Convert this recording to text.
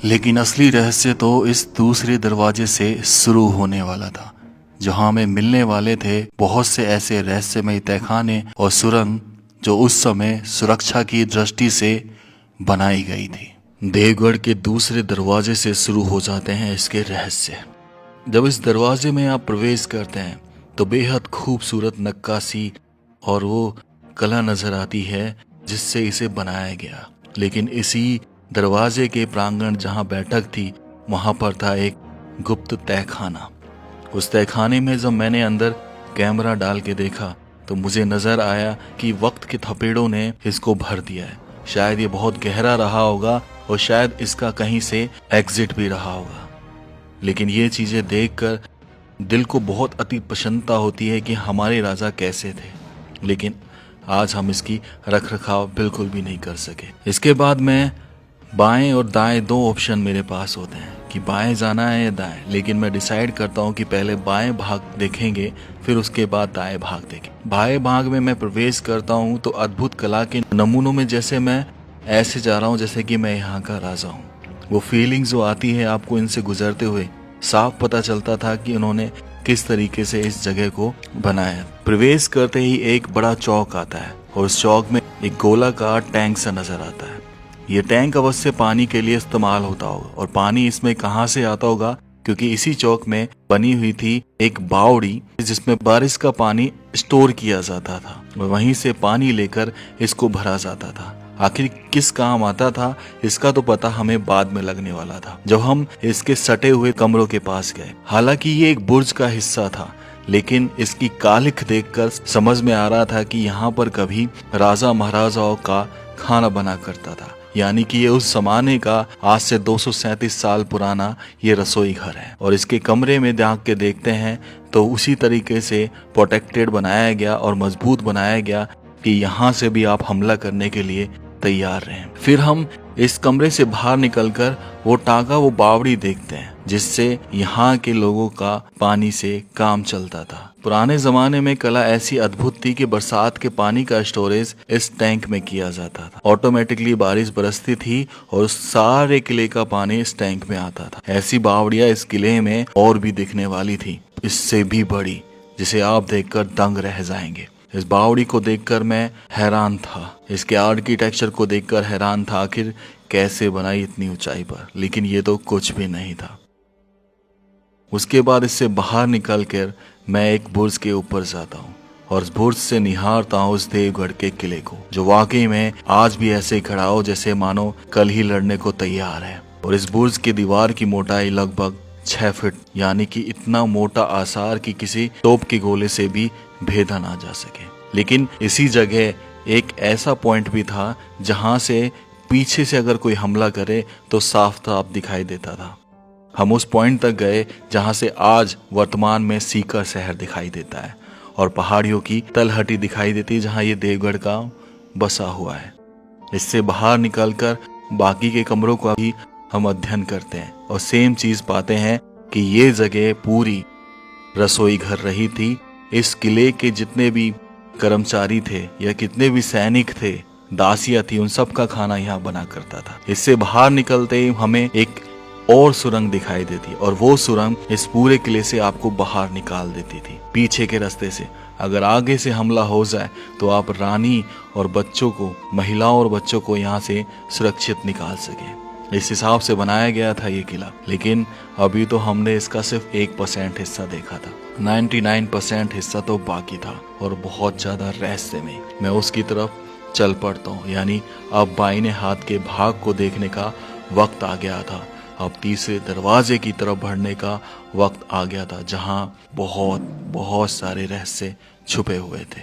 लेकिन असली रहस्य तो इस दूसरे दरवाजे से शुरू होने वाला था, जहां हमें मिलने वाले थे बहुत से ऐसे रहस्यमय तहखाने और सुरंग जो उस समय सुरक्षा की दृष्टि से बनाई गई थी। देवगढ़ के दूसरे दरवाजे से शुरू हो जाते हैं इसके रहस्य। जब इस दरवाजे में आप प्रवेश करते हैं तो बेहद खूबसूरत नक्काशी और वो कला नजर आती है जिससे इसे बनाया गया। लेकिन इसी दरवाजे के प्रांगण जहां बैठक थी, वहां पर था एक गुप्त तहखाना। उस तहखाने में जब मैंने अंदर कैमरा डाल के देखा तो मुझे नजर आया कि वक्त के थपेड़ों ने इसको भर दिया है। शायद ये बहुत गहरा रहा होगा और शायद इसका कहीं से एग्जिट भी रहा होगा। लेकिन ये चीजें देखकर दिल को बहुत अति प्रसन्नता होती है कि हमारे राजा कैसे थे। लेकिन आज हम इसकी रख रखाव बिल्कुल भी नहीं कर सके। इसके बाद मैं बाएं और दाएं दो ऑप्शन मेरे पास होते हैं कि बाएं जाना है या दाएं, लेकिन मैं डिसाइड करता हूं कि पहले बाएं भाग देखेंगे फिर उसके बाद दाएं भाग देखेंगे। बाएं भाग में मैं प्रवेश करता हूं तो अद्भुत कला के नमूनों में जैसे मैं ऐसे जा रहा हूं जैसे कि मैं यहाँ का राजा हूँ। वो फीलिंग जो आती है आपको इनसे गुजरते हुए, साफ पता चलता था कि उन्होंने किस तरीके से इस जगह को बनाया। प्रवेश करते ही एक बड़ा चौक आता है और उस चौक में एक गोलाकार टैंक सा नजर आता है। ये टैंक अवश्य पानी के लिए इस्तेमाल होता होगा। और पानी इसमें कहाँ से आता होगा, क्योंकि इसी चौक में बनी हुई थी एक बावड़ी जिसमें बारिश का पानी स्टोर किया जाता था और वहीं से पानी लेकर इसको भरा जाता था। आखिर किस काम आता था इसका तो पता हमें बाद में लगने वाला था जब हम इसके सटे हुए कमरों के पास गए। हालांकि ये एक बुर्ज का हिस्सा था, लेकिन इसकी कालिख देखकर समझ में आ रहा था कि यहाँ पर कभी राजा महाराजाओं का खाना बना करता था। यानी कि ये उस जमाने का आज से 237 साल पुराना ये रसोई घर है। और इसके कमरे में झांक के देखते हैं तो उसी तरीके से प्रोटेक्टेड बनाया गया और मजबूत बनाया गया कि यहाँ से भी आप हमला करने के लिए तैयार रहें। फिर हम इस कमरे से बाहर निकलकर वो टाका, वो बावड़ी देखते हैं जिससे यहाँ के लोगों का पानी से काम चलता था। पुराने जमाने में कला ऐसी अद्भुत थी कि बरसात के पानी का स्टोरेज इस टैंक में किया जाता था। ऑटोमेटिकली बारिश बरसती थी और सारे किले का पानी इस टैंक में आता था। ऐसी बावड़ियां इस किले में और भी दिखने वाली थी, इससे भी बड़ी, जिसे आप देखकर दंग रह जाएंगे। इस बावड़ी को देखकर मैं हैरान था, इसके आर्किटेक्चर को देखकर हैरान था, आखिर कैसे बनाई इतनी ऊंचाई पर। लेकिन ये तो कुछ भी नहीं था। उसके बाद इससे बाहर निकलकर मैं एक बुर्ज के ऊपर जाता हूँ और उस बुर्ज से निहारता हूँ उस देवगढ़ के किले को, जो वाकई में आज भी ऐसे खड़ा हो जैसे मानो कल ही लड़ने को तैयार है। और इस बुर्ज की दीवार की मोटाई लगभग 6 फीट, यानी कि इतना मोटा आसार कि किसी तोप के गोले से भी भेदा ना जा सके। लेकिन इसी जगह एक ऐसा पॉइंट भी था जहां से पीछे से अगर कोई हमला करे तो साफ साफ दिखाई देता था। हम उस पॉइंट तक गए जहां से आज वर्तमान में सीकर शहर दिखाई देता है और पहाड़ियों की तलहटी दिखाई देती है जहां ये देवगढ़ का बसा हुआ है। इससे बाहर निकलकर बाकी के कमरों का भी हम अध्ययन करते हैं और सेम चीज पाते हैं कि ये जगह पूरी रसोई घर रही थी। इस किले के जितने भी कर्मचारी थे या कितने भी सैनिक थे, दासियां थी, उन सब का खाना यहाँ बना करता था। इससे बाहर निकलते ही हमें एक और सुरंग दिखाई देती और वो सुरंग इस पूरे किले से आपको बाहर निकाल देती थी पीछे के रास्ते से। अगर आगे से हमला हो जाए तो आप रानी और बच्चों को, महिलाओं और बच्चों को यहाँ से सुरक्षित निकाल सके। इस हिसाब से बनाया गया था ये किला। लेकिन अभी तो हमने इसका सिर्फ 1% हिस्सा देखा था, 99% हिस्सा तो बाकी था और बहुत ज्यादा रहस्य में। मैं उसकी तरफ चल पड़ता हूँ। यानी अब बाईने हाथ के भाग को देखने का वक्त आ गया था। अब तीसरे दरवाजे की तरफ बढ़ने का वक्त आ गया था जहाँ बहुत बहुत सारे रहस्य छुपे हुए थे।